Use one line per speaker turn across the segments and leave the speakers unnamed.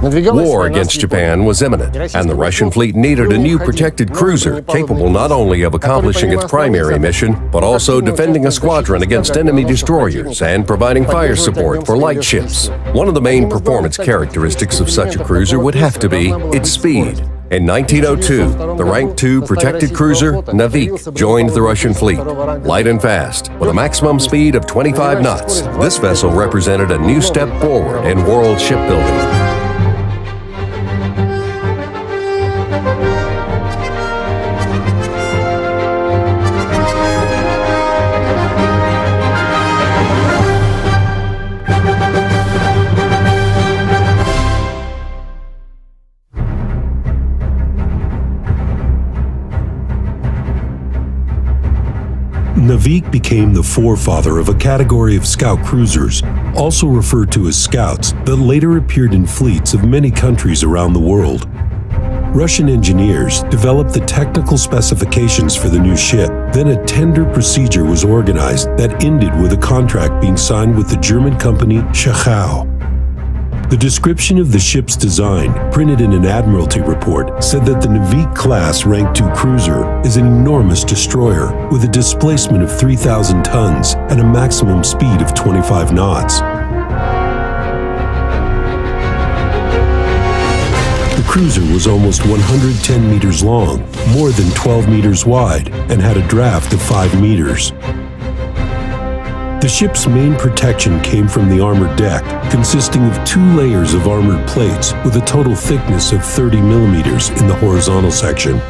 War against Japan was imminent, and the Russian fleet needed a new protected cruiser capable not only of accomplishing its primary mission, but also defending a squadron against enemy destroyers and providing fire support for light ships. One of the main performance characteristics of such a cruiser would have to be its speed. In 1902, the Rank II protected cruiser Novik joined the Russian fleet. Light and fast, with a maximum speed of 25 knots, this vessel represented a new step forward in world shipbuilding.
Novik became the forefather of a category of scout cruisers, also referred to as scouts, that later appeared in fleets of many countries around the world. Russian engineers developed the technical specifications for the new ship. Then a tender procedure was organized that ended with a contract being signed with the German company Schachau. The description of the ship's design, printed in an Admiralty report, said that the Novik class Rank II cruiser is an enormous destroyer with a displacement of 3,000 tons and a maximum speed of 25 knots. The cruiser was almost 110 meters long, more than 12 meters wide, and had a draft of 5 meters. The ship's main protection came from the armored deck, consisting of 2 layers of armored plates with a total thickness of 30 millimeters in the horizontal section.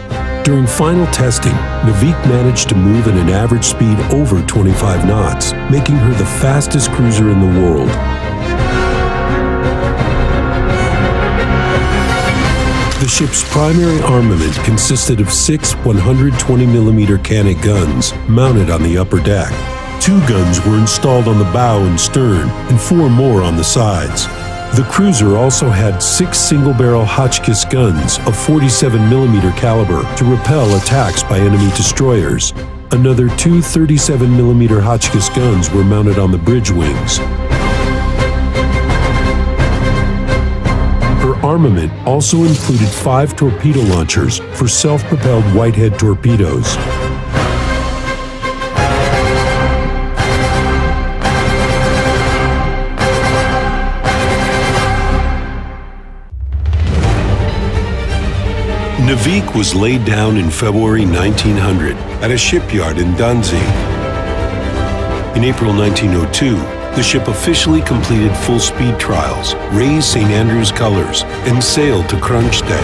During final testing, Novik managed to move at an average speed over 25 knots, making her the fastest cruiser in the world. The ship's primary armament consisted of 6 120mm Canik guns mounted on the upper deck. 2 guns were installed on the bow and stern, and 4 more on the sides. The cruiser also had 6 single-barrel Hotchkiss guns of 47mm caliber to repel attacks by enemy destroyers. Another 2 37mm Hotchkiss guns were mounted on the bridge wings. Her armament also included 5 torpedo launchers for self-propelled Whitehead torpedoes. Novik was laid down in February 1900 at a shipyard in Danzig. In April 1902, the ship officially completed full-speed trials, raised St. Andrew's colors, and sailed to Kronstadt.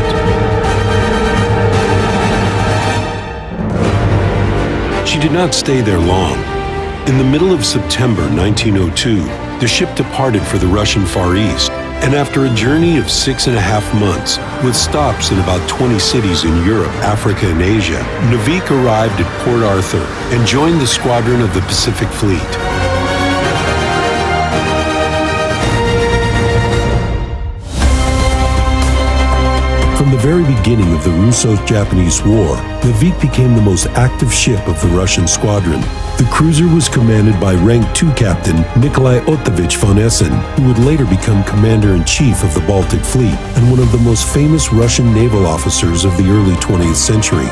She did not stay there long. In the middle of September 1902, the ship departed for the Russian Far East, and after a journey of 6.5 months, with stops in about 20 cities in Europe, Africa, and Asia, Novik arrived at Port Arthur and joined the squadron of the Pacific Fleet. From the very beginning of the Russo-Japanese War, Novik became the most active ship of the Russian squadron. The cruiser was commanded by Rank II Captain Nikolai Ottovich von Essen, who would later become Commander-in-Chief of the Baltic Fleet and one of the most famous Russian naval officers of the early 20th century.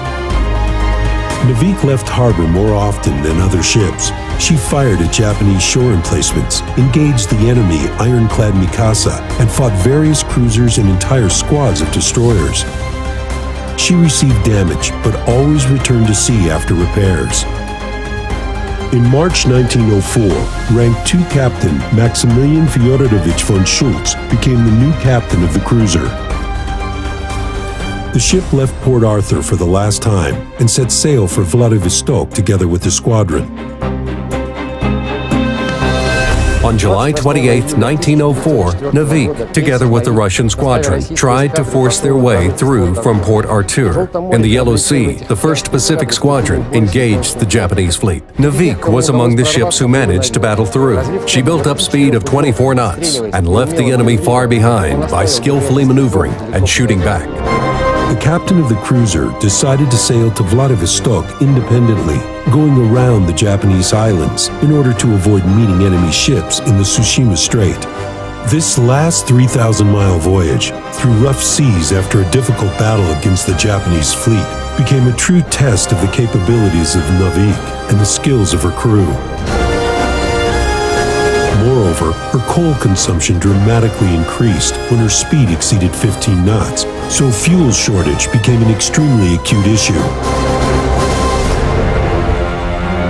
Novik left harbor more often than other ships. She fired at Japanese shore emplacements, engaged the enemy ironclad Mikasa, and fought various cruisers and entire squads of destroyers. She received damage, but always returned to sea after repairs. In March 1904, Rank II Captain Maximilian Fyodorovich von Schultz became the new captain of the cruiser. The ship left Port Arthur for the last time and set sail for Vladivostok together with the squadron.
On July 28, 1904, Novik, together with the Russian squadron, tried to force their way through from Port Arthur. In the Yellow Sea, the 1st Pacific Squadron engaged the Japanese fleet. Novik was among the ships who managed to battle through. She built up speed of 24 knots and left the enemy far behind by skillfully maneuvering and shooting back.
The captain of the cruiser decided to sail to Vladivostok independently, going around the Japanese islands in order to avoid meeting enemy ships in the Tsushima Strait. This last 3,000-mile voyage, through rough seas after a difficult battle against the Japanese fleet, became a true test of the capabilities of Novik and the skills of her crew. Moreover, her coal consumption dramatically increased when her speed exceeded 15 knots, so fuel shortage became an extremely acute issue.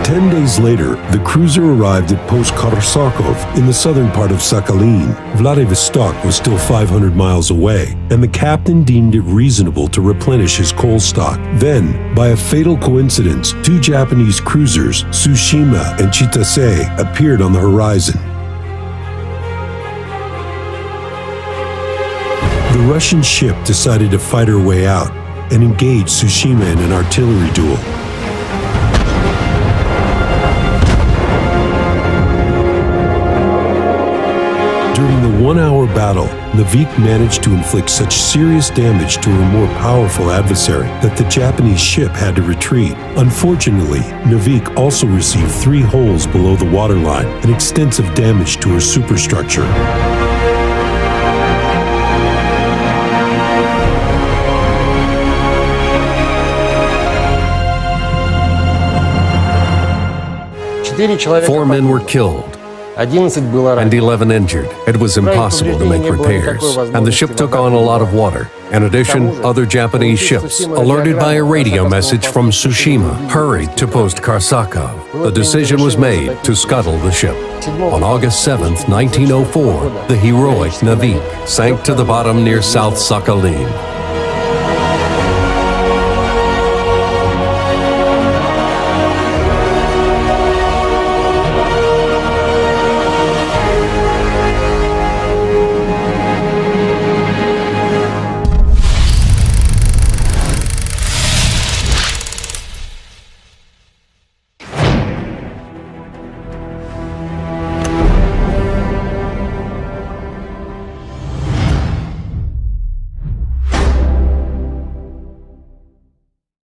10 days later, the cruiser arrived at Post Korsakov in the southern part of Sakhalin. Vladivostok was still 500 miles away, and the captain deemed it reasonable to replenish his coal stock. Then, by a fatal coincidence, two Japanese cruisers, Tsushima and Chitase, appeared on the horizon. The Russian ship decided to fight her way out and engaged Tsushima in an artillery duel. During the one-hour battle, Novik managed to inflict such serious damage to her more powerful adversary that the Japanese ship had to retreat. Unfortunately, Novik also received 3 holes below the waterline and extensive damage to her superstructure.
Four men were killed and 11 injured. It was impossible to make repairs, and the ship took on a lot of water. In addition, other Japanese ships, alerted by a radio message from Tsushima, hurried to Post Korsakov. The decision was made to scuttle the ship. On August 7, 1904, the heroic Novik sank to the bottom near South Sakhalin.